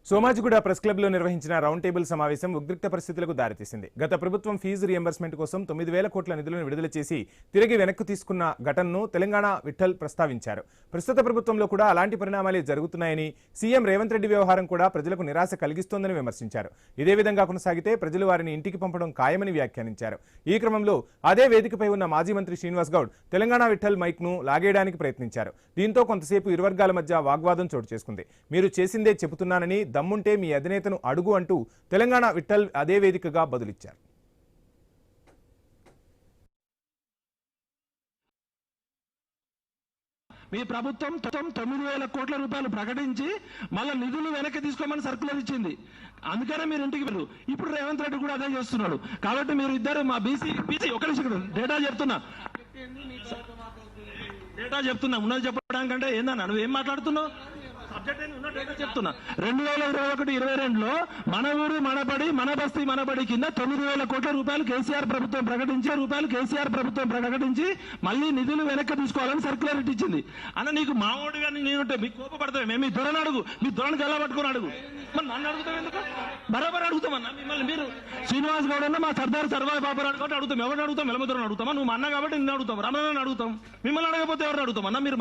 Somajiguda press club లో నిర్వహించిన round table సమావేశం ఉద్రిక్త పరిస్థితులకు దారితీసింది. గత ప్రభుత్వం ఫీజు రియంబర్స్మెంట్ కోసం 9,000 కోట్ల నిధులను విడుదల చేసి తిరిగి వెనక్కు తీసుకున్న ఘటనను తెలంగాణ విఠల్ ప్రస్తావించారు. ప్రస్తుత ప్రభుత్వంలో కూడా అలాంటి పరిణామాలే జరుగుతున్నాయని, సీఎం రేవంత్ రెడ్డి వ్యవహారం కూడా ప్రజలకు నిరాశ కలిగిస్తోందని విమర్శించారు. ఇదే విధంగా కొనసాగితే ప్రజలు వారిని ఇంటికి పంపడం ఖాయమని వ్యాఖ్యానించారు. ఈ క్రమంలో అదే వేదికపై ఉన్న మాజీ మంత్రి శ్రీనివాస్ గౌడ్ తెలంగాణ విఠల్ మైక్ ను లాగేయడానికి ప్రయత్నించారు. దీంతో కొంతసేపు ఇరు వర్గాల మధ్య వాగ్వాదం చోటు చేసుకుంది. మీరు చేసిందే చెబుతున్నానని, దమ్ముంటే మీ అధినేతను అడుగు అంటూ తెలంగాణ విఠల్ అదే వేదికగా బదులిచ్చారు. మీ ప్రభుత్వం 9,000 కోట్ల రూపాయలు ప్రకటించి మళ్ళీ నిధులు వెనక్కి తీసుకోమని సర్కులర్ ఇచ్చింది. అందుకనే మీరు ఇంటికి వెళ్ళరు. ఇప్పుడు రేవంత్ రెడ్డి కూడా అదే చేస్తున్నాడు. కాబట్టి మీరు ఇద్దరు మా బీసీ ఒక నిమిషం డేటా చెప్తున్నా ఉన్నది చెప్పడానికంటే ఏందన్నా నువ్వేం మాట్లాడుతున్నావు? చెప్తున్నా 2021-22లో మన ఊరు మనబడి మన బస్తీ మనబడి కింద 9,000 కోట్ల రూపాయలు కేసీఆర్ ప్రభుత్వం ప్రకటించి మళ్ళీ నిధులు వెనక్కి తీసుకోవాలని సర్కులర్ ఇచ్చింది. అన్న నీకు మామూలుగా నేనుంటే మీకు కోపపడతావు. మేము మీ దొరని అడుగు, మీ దొరని గల్లా పట్టుకుని అడుగు. మరి నన్ను అడుగుతాం ఎందుకు? బరాబర్ అడుగుతామన్నా మిమ్మల్ని. మీరు శ్రీనివాస్ గౌడ్ అన్న మా సర్దార్ సర్వాయి బాబురాడు కాబట్టి అడుగుతాం. ఎవరిని అడుగుతాం? వెలమదొరని అడుగుతామా? నువ్వు అన్న కాబట్టి నిన్ను అడుగుతాం, రమణని అడుగుతాం. మిమ్మల్ని అడగకపోతే ఎవరిని అడుగుతాం అన్న? మీరు